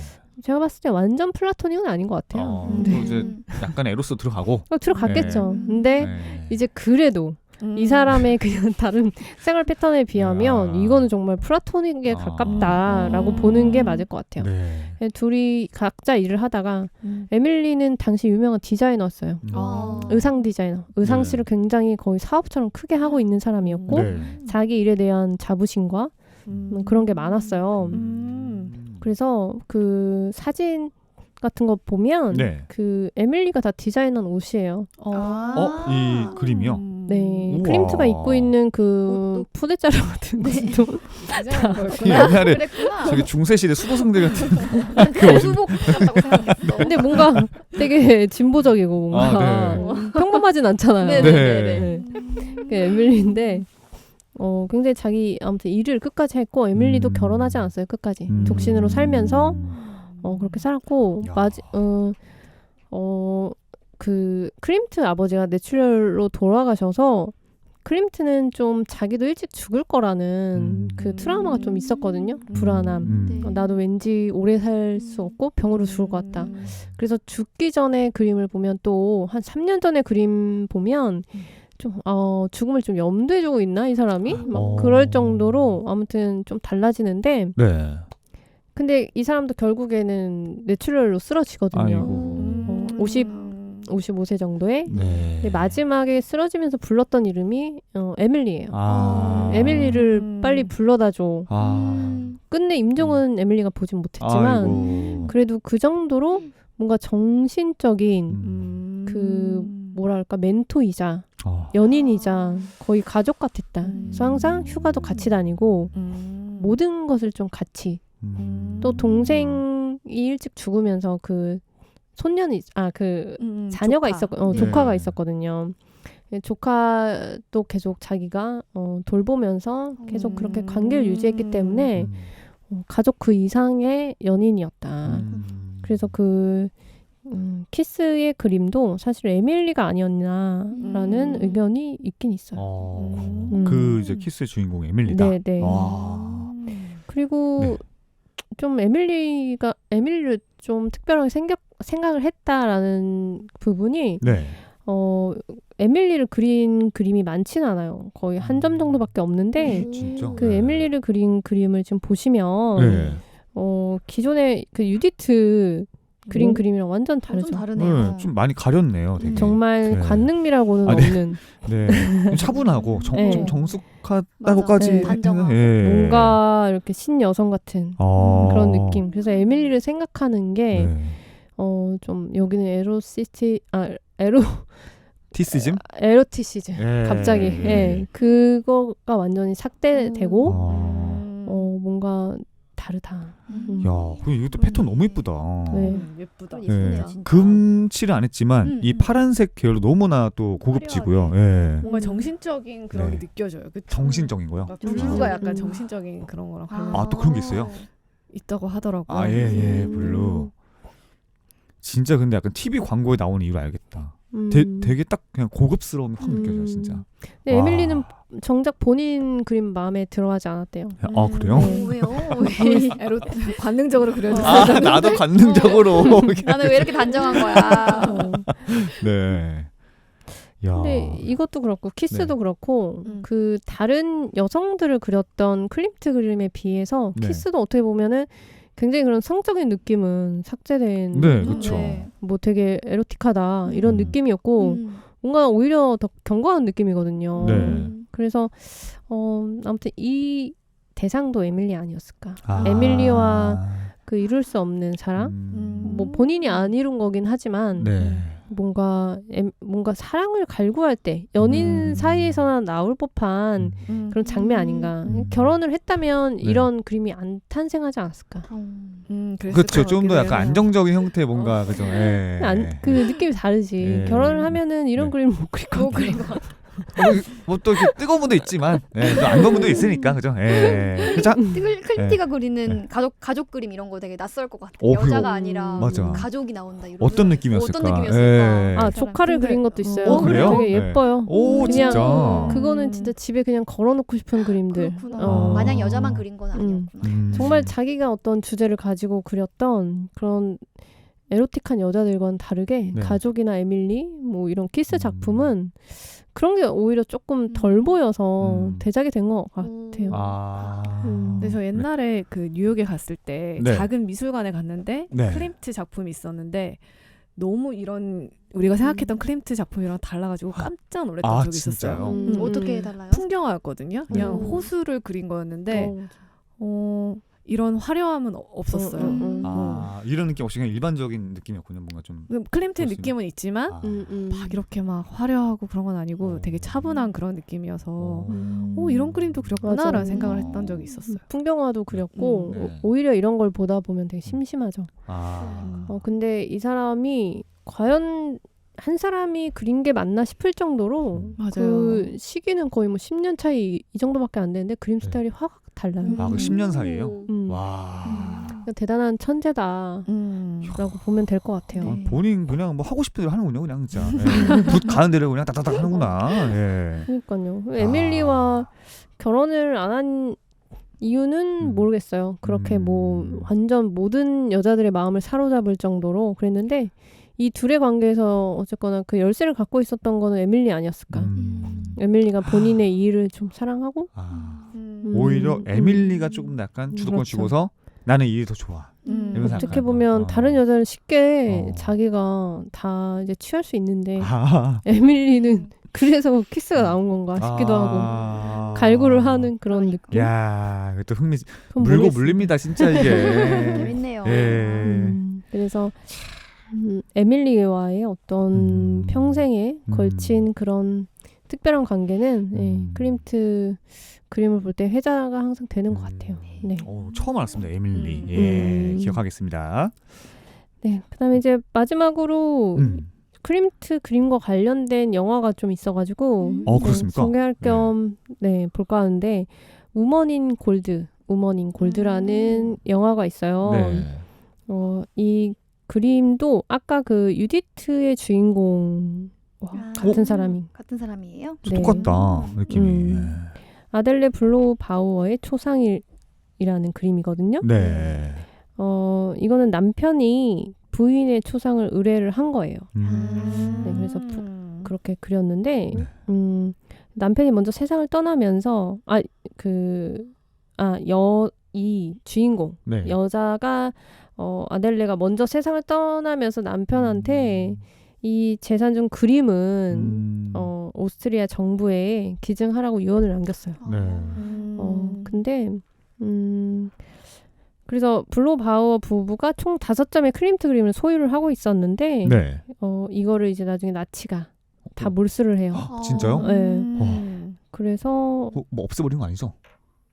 제가 봤을 때 완전 플라토닉은 아닌 것 같아요. 또 이제 약간 에로스 들어가고 들어갔겠죠. 근데 이제 그래도 이 사람의 그냥 다른 생활 패턴에 비하면 이거는 정말 플라토닉에 가깝다라고 보는 게 맞을 것 같아요. 네. 둘이 각자 일을 하다가 에밀리는 당시 유명한 디자이너였어요. 의상 디자이너. 의상실을 굉장히 거의 사업처럼 크게 하고 있는 사람이었고 네. 자기 일에 대한 자부심과 그런 게 많았어요. 그래서 그 사진 같은 거 보면 네. 그 에밀리가 다 디자인한 옷이에요. 이 그림이요? 네, 우와. 클림트가 입고 있는 그 옷도? 푸대자루 같은 것도 이 옛날에 그랬구나. 저기 중세시대 수도승들 같은 그 옷이 수복 같다고 생각했어. 근데 뭔가 되게 진보적이고 뭔가 평범하진 않잖아요. 네. 그 에밀리인데 굉장히 자기 아무튼 일을 끝까지 했고 에밀리도 결혼하지 않았어요. 끝까지 독신으로 살면서 그렇게 살았고 야. 그 클림트 아버지가 뇌출혈로 돌아가셔서 클림트는 좀 자기도 일찍 죽을 거라는 그 트라우마가 좀 있었거든요. 불안함. 나도 왠지 오래 살 수 없고 병으로 죽을 것 같다. 그래서 죽기 전에 그림을 보면 또 한 3년 전에 그림 보면 좀 죽음을 좀 염두에 두고 있나 이 사람이? 막 그럴 정도로 아무튼 좀 달라지는데 네. 근데 이 사람도 결국에는 뇌출혈로 쓰러지거든요. 55세 정도에. 네. 근데 마지막에 쓰러지면서 불렀던 이름이 에밀리예요. 에밀리를 빨리 불러다 줘. 끝내 임종은 에밀리가 보진 못했지만 그래도 그 정도로 뭔가 정신적인 그 뭐랄까 멘토이자 연인이자 거의 가족 같았다. 그래서 항상 휴가도 같이 다니고 모든 것을 좀 같이 또 동생이 일찍 죽으면서 그 손년이 자녀가 조카가 있었거든요. 조카도 계속 자기가 돌보면서 계속 그렇게 관계를 유지했기 때문에 가족 그 이상의 연인이었다. 그래서 그 키스의 그림도 사실 에밀리가 아니었나라는 의견이 있긴 있어요. 그 이제 키스의 주인공 에밀리다. 네. 그리고 네. 좀 에밀리를 좀 특별하게 생각을 했다라는 부분이 네. 에밀리를 그린 그림이 많지는 않아요. 거의 한 점 정도밖에 없는데 진짜? 그 에밀리를 그린 그림을 지금 보시면 네. 기존의 그 유디트 그린 그림이랑 완전 다르죠. 좀 다르네요. 네, 좀 많이 가렸네요. 되게. 정말 네. 관능미라고는 네. 없는 네. 차분하고 네. 좀 정숙하다고까지 네. 단정하고. 뭔가 이렇게 신여성 같은 그런 느낌. 그래서 에밀리를 생각하는 게 네. 좀 여기는 티시즘? 에로티시즘. 예. 갑자기 그거가 완전히 삭제되고 뭔가 다르다. 야, 이것도 패턴 너무 이쁘다. 예쁘다. 예쁘네요, 진짜. 금칠을 안 했지만 이 파란색 계열로 너무나 또 고급지고요. 예. 뭔가 정신적인 그런 네. 게 느껴져요. 그쵸? 정신적인 거요? 블루가 약간 정신적인 그런 거랑 관련 또 그런 게 있어요? 있다고 하더라고요. 예, 블루. 진짜 근데 약간 TV 광고에 나오는 이유를 알겠다. 되게 딱 그냥 고급스러움이 확 느껴져요, 진짜. 근데 에밀리는 정작 본인 그림 마음에 들어하지 않았대요. 그래요? 왜요? 관능적으로 그려졌어요. 나도 관능적으로. 나는 왜 이렇게 단정한 거야? 네. 야. 근데 이것도 그렇고 키스도 네. 그렇고 그 다른 여성들을 그렸던 클림트 그림에 비해서 네. 키스도 어떻게 보면은 굉장히 그런 성적인 느낌은 삭제된 네, 그렇죠. 뭐 되게 에로틱하다 이런 느낌이었고 뭔가 오히려 더 견고한 느낌이거든요. 네. 그래서 아무튼 이 대상도 에밀리 아니었을까. 에밀리와 그 이룰 수 없는 사랑 뭐 본인이 안 이룬 거긴 하지만 네. 뭔가 사랑을 갈구할 때 연인 사이에서나 나올 법한 그런 장면 아닌가. 결혼을 했다면 이런 그림이 안 탄생하지 않았을까. 그렇죠. 좀 더 약간 안정적인 형태의 뭔가 그죠. 예. 그 느낌이 다르지. 결혼을 하면은 이런 그림을 못 그릴 것 같아요. 뭐 또 이렇게 뜨거운 분도 있지만 또 안 더운 분도 있으니까 그죠. 그죠. 클림티가 그리는 가족 그림 이런 거 되게 낯설 것 같아. 그리고 여자가 아니라 맞아. 가족이 나온다 이런. 어떤 느낌이었을까? 어떤 느낌이었을까? 조카를 그린 것도 있어요. 그래요? 되게 예뻐요. 오, 그냥 진짜. 그거는 진짜 집에 그냥 걸어놓고 싶은 그림들. 그렇구나. 마냥 여자만 그린 건 아니었구나. 정말 자기가 어떤 주제를 가지고 그렸던 그런 에로틱한 여자들과는 다르게 가족이나 에밀리 뭐 이런 키스 작품은 그런 게 오히려 조금 덜 보여서 음. 대작이 된 것 같아요. 근데 저 옛날에 그 뉴욕에 갔을 때 네. 작은 미술관에 갔는데 네. 클림트 작품이 있었는데 너무 이런 우리가 생각했던 클림트 작품이랑 달라가지고 깜짝 놀랐던 적이 있었어요. 진짜요? 어떻게 달라요? 풍경화였거든요. 그냥 음. 호수를 그린 거였는데 이런 화려함은 없었어요. 이런 느낌 없이 그냥 일반적인 느낌이었군요. 뭔가 좀 클림트의 그렇습니다. 느낌은 있지만 막 이렇게 막 화려하고 그런 건 아니고 되게 차분한 그런 느낌이어서 이런 그림도 그렸구나라는 맞아요. 생각을 했던 적이 있었어요. 풍경화도 그렸고 네. 오히려 이런 걸 보다 보면 되게 심심하죠. 아. 근데 이 사람이 과연 한 사람이 그린 게 맞나 싶을 정도로 맞아요. 그 시기는 거의 뭐 10년 차이 이 정도밖에 안 되는데 그림 네. 스타일이 확 달라요. 그 10년 사이에요? 음. 와. 그러니까 대단한 천재다라고 보면 될 것 같아요. 네. 본인 그냥 뭐 하고 싶은 대로 하는군요, 그냥 진짜. 예. 붓 가는 대로 그냥 딱딱딱 하는구나. 예. 그러니까요. 에밀리와 결혼을 안 한 이유는 모르겠어요. 그렇게 뭐 완전 모든 여자들의 마음을 사로잡을 정도로 그랬는데 이 둘의 관계에서 어쨌거나 그 열쇠를 갖고 있었던 거는 에밀리 아니었을까. 에밀리가 본인의 이 일을 좀 사랑하고 오히려 에밀리가 조금 약간 주도권 그렇죠. 쥐고서 나는 이 일이 더 좋아. 이런 어떻게 생각하니까. 보면 다른 여자는 쉽게 어. 자기가 다 이제 취할 수 있는데 아. 에밀리는 그래서 키스가 나온 건가 싶기도 하고 갈구를 하는 그런 느낌. 야, 이것도 그건 물고 모르겠어요. 물립니다, 진짜 이게. 재밌네요. 예. 그래서 에밀리와의 어떤 평생에 걸친 그런 특별한 관계는 클림트 그림을 볼 때 회자가 항상 되는 것 같아요. 네. 처음 알았습니다, 에밀리. 예, 기억하겠습니다. 네. 그다음에 이제 마지막으로 클림트 그림과 관련된 영화가 좀 있어가지고 그렇습니까? 소개할 겸 볼까 하는데 우먼인 골드라는 영화가 있어요. 네. 이 그림도 아까 그 유디트의 주인공 같은 사람이에요? 네. 똑같다 느낌이. 아델레 블로우바우어의 초상이라는 그림이거든요. 네. 이거는 남편이 부인의 초상을 의뢰를 한 거예요. 네, 그래서 그렇게 그렸는데 남편이 먼저 세상을 떠나면서 이 주인공 여자가 아델레가 먼저 세상을 떠나면서 남편한테 이 재산 중 그림은 오스트리아 정부에 기증하라고 유언을 남겼어요. 근데 그래서 블로바우어 부부가 총 5점의 클림트 그림을 소유를 하고 있었는데 이거를 이제 나중에 나치가 다 몰수를 해요. 진짜요? 네. 그래서 뭐 없애버린 거 아니죠?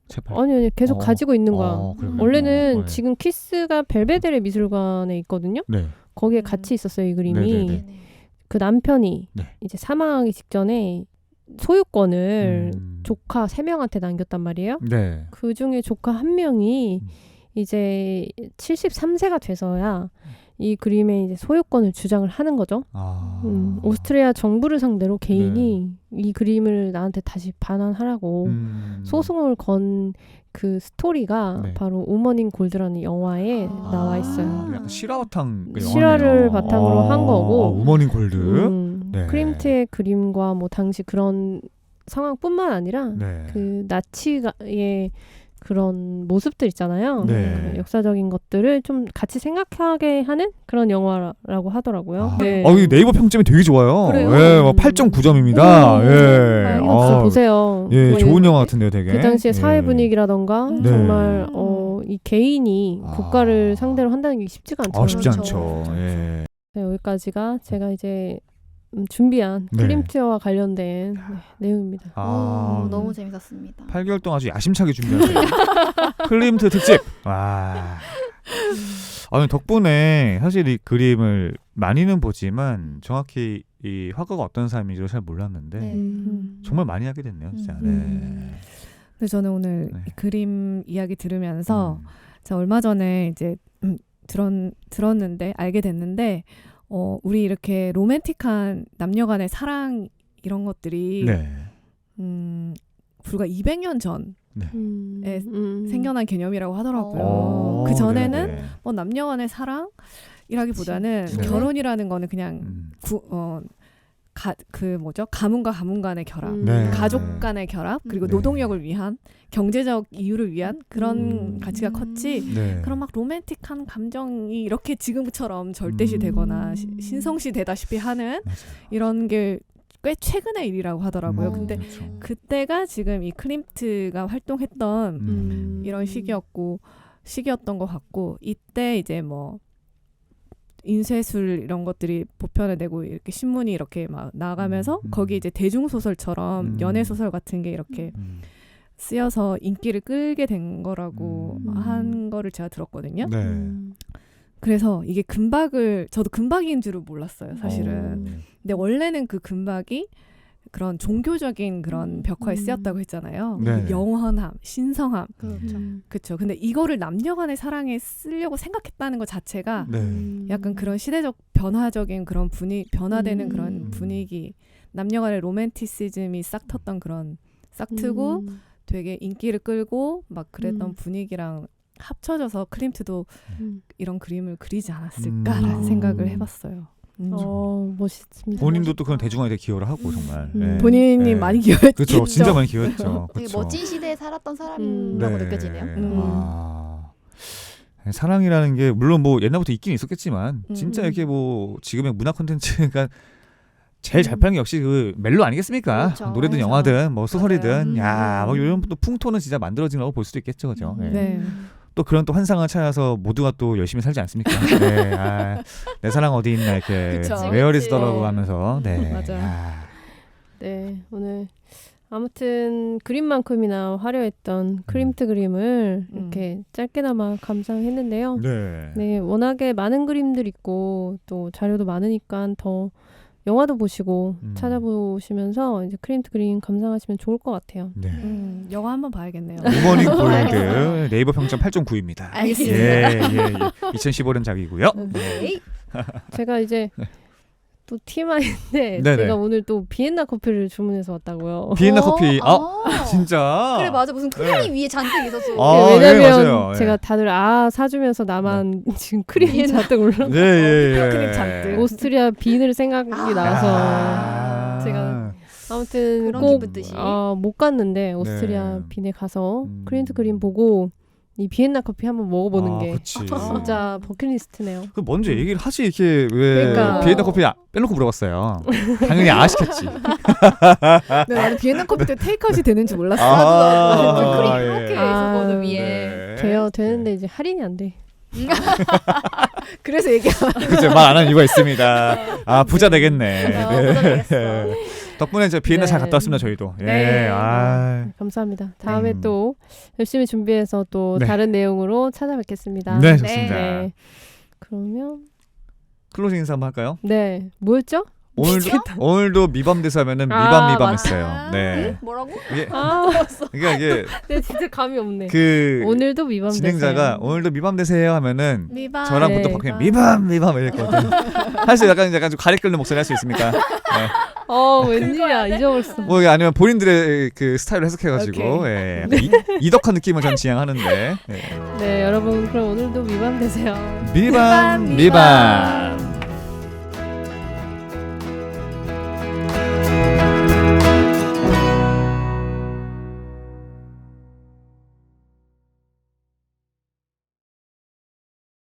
제발. 아니 계속 가지고 있는 거야. 그래요. 원래는 지금 키스가 벨베데레 미술관에 있거든요. 네. 거기에 같이 있었어요, 이 그림이. 네네네. 그 남편이 이제 사망하기 직전에 소유권을 조카 3명한테 남겼단 말이에요. 네. 그 중에 조카 1명이 이제 73세가 돼서야 이 그림의 이제 소유권을 주장을 하는 거죠. 오스트리아 정부를 상대로 개인이 이 그림을 나한테 다시 반환하라고 소송을 건 그 스토리가 바로 우먼인 골드라는 영화에 나와 있어요. 약간 실화 실화를 바탕으로 한 거고. 우먼인 골드. 클림트의 그림과 뭐 당시 그런 상황뿐만 아니라 그 나치의 그런 모습들 있잖아요. 그런 역사적인 것들을 좀 같이 생각하게 하는 그런 영화라고 하더라고요. 이 네이버 평점이 되게 좋아요. 그래요? 예, 8.9점입니다. 예. 진짜 보세요. 예, 좋은 영화 같은데요, 되게. 그 당시에 사회 분위기라던가 네. 정말 이 개인이 국가를 상대로 한다는 게 쉽지가 않죠. 쉽지 않죠. 예. 네, 여기까지가 제가 이제 준비한 클림트와 관련된 내용입니다. 너무 재밌었습니다. 8개월 동안 아주 야심차게 준비하셨어요. 클림트 특집. 와. 덕분에 사실 이 그림을 많이는 보지만 정확히 이 화가가 어떤 사람인지를 잘 몰랐는데 정말 많이 하게 됐네요, 진짜. 근데 저는 오늘 이 그림 이야기 들으면서 제가 얼마 전에 이제 들었는데 알게 됐는데 우리 이렇게 로맨틱한 남녀간의 사랑 이런 것들이 불과 200년 전에 생겨난 개념이라고 하더라고요. 그 전에는 뭐 남녀간의 사랑이라기보다는 결혼이라는 거는 그냥 가문과 가문 간의 결합, 네. 가족 간의 결합, 그리고 네. 노동력을 위한 경제적 이유를 위한 그런 가치가 컸지. 네. 그런 막 로맨틱한 감정이 이렇게 지금처럼 절대시 되거나 신성시 되다시피 하는 맞아요. 이런 게 꽤 최근의 일이라고 하더라고요. 근데 그렇죠. 그때가 지금 이 클림트가 활동했던 이런 시기였던 것 같고, 이때 이제 뭐 인쇄술 이런 것들이 보편에 되고 이렇게 신문이 이렇게 막 나가면서 거기 이제 대중소설처럼 연애소설 같은 게 이렇게 쓰여서 인기를 끌게 된 거라고 한 거를 제가 들었거든요. 네. 그래서 이게 저도 금박인 줄은 몰랐어요, 사실은. 근데 원래는 그 금박이 그런 종교적인 그런 벽화에 쓰였다고 했잖아요. 네. 영원함, 신성함. 그렇죠. 그렇죠. 근데 이거를 남녀간의 사랑에 쓰려고 생각했다는 것 자체가 네. 약간 그런 시대적 변화적인 그런 변화되는 그런 분위기, 남녀간의 로맨티시즘이 싹 텄던 그런 싹 트고 되게 인기를 끌고 막 그랬던 분위기랑 합쳐져서 클림트도 이런 그림을 그리지 않았을까라는 생각을 해봤어요. 멋있습니다. 본인도 또 그런 대중화에 기여를 하고 정말 네. 본인이 네. 많이 기여했죠. 그렇죠. 진짜 많이 기여했죠. 되게 그렇죠. 멋진 시대에 살았던 사람이라고 느껴지네요. 아, 사랑이라는 게 물론 뭐 옛날부터 있긴 있었겠지만 진짜 이렇게 뭐 지금의 문화 콘텐츠가 제일 잘 파는 게 역시 그 멜로 아니겠습니까? 그렇죠. 노래든 그렇죠. 영화든 뭐 소설이든 맞아요. 야, 뭐 이런 또 풍토는 진짜 만들어진다고 볼 수도 있겠죠, 그죠? 네. 네. 또 그런 또 환상을 찾아서 모두가 또 열심히 살지 않습니까? 네, 내 사랑 어디 있나 이렇게 그쵸. Where is the 그치. love 하면서 네, 맞아요. 네, 오늘 아무튼 그림만큼이나 화려했던 클림트 그림을 이렇게 짧게나마 감상했는데요. 네, 네, 워낙에 많은 그림들 있고 또 자료도 많으니까 더 영화도 보시고 찾아보시면서 이제 클림트 그림 감상하시면 좋을 것 같아요. 네. 영화 한번 봐야겠네요. 굿모닝 볼드 네이버 평점 8.9입니다. 알겠습니다. 예, 2015년 작이고요. 네. 제가 이제 또 TMI인데 네네. 제가 오늘 또 비엔나 커피를 주문해서 왔다고요. 비엔나 커피. 진짜. 그래 맞아 무슨 크림이 위에 잔뜩 있었어. 네, 왜냐면 맞아요. 예. 제가 다들 사주면서 나만 지금 크림이 잔뜩 올라. 네, 예. 크림 잔뜩. 오스트리아 빈을 생각이 나서 아. 제가 아무튼 그런 꼭 기분 뜻이. 못 갔는데 오스트리아 네. 빈에 가서 클림트 그림 보고 이 비엔나 커피 한번 먹어보는 게 그치. 진짜 버킷리스트네요. 그 먼저 얘기를 하지 이렇게 왜 그러니까. 비엔나 커피 빼놓고 물어봤어요. 당연히 아시겠지. 네, 나는 비엔나 커피 때 테이크아웃이 되는 줄 몰랐어. 크림 예. 이렇게 있었거든 위에. 네. 되는데 이제 할인이 안 돼. 그래서 얘기 그죠, 말 안 한 이유가 있습니다. 부자 되겠네. 부자 되겠어. 덕분에 이제 비엔나 잘 네. 갔다 왔습니다, 저희도. 예. 네. 감사합니다. 다음에 또 열심히 준비해서 또 네. 다른 내용으로 찾아뵙겠습니다. 네, 좋습니다. 네. 그러면 클로징 인사 한번 할까요? 네, 뭐였죠? 오늘도 미밤대사 하면은 아, 미밤했어요. 네. 뭐라고? 이게 아, 그러니까 이게 네, 진짜 감이 없네. 그 오늘도 미밤 진행자가 오늘도 미밤되세요 하면은 미밤. 저랑 네. 보통 그냥 미밤 이랬거든. 사실 약간 좀 가리 끓는 목소리 할 수 있습니까? 네. 웬일이야, 잊어버렸어. 뭐 이게 아니면 본인들의 그 스타일을 해석해가지고 예, 약간 이덕한 느낌을 전 지향하는데 예. 네, 여러분 그럼 오늘도 미밤 되세요. 미밤.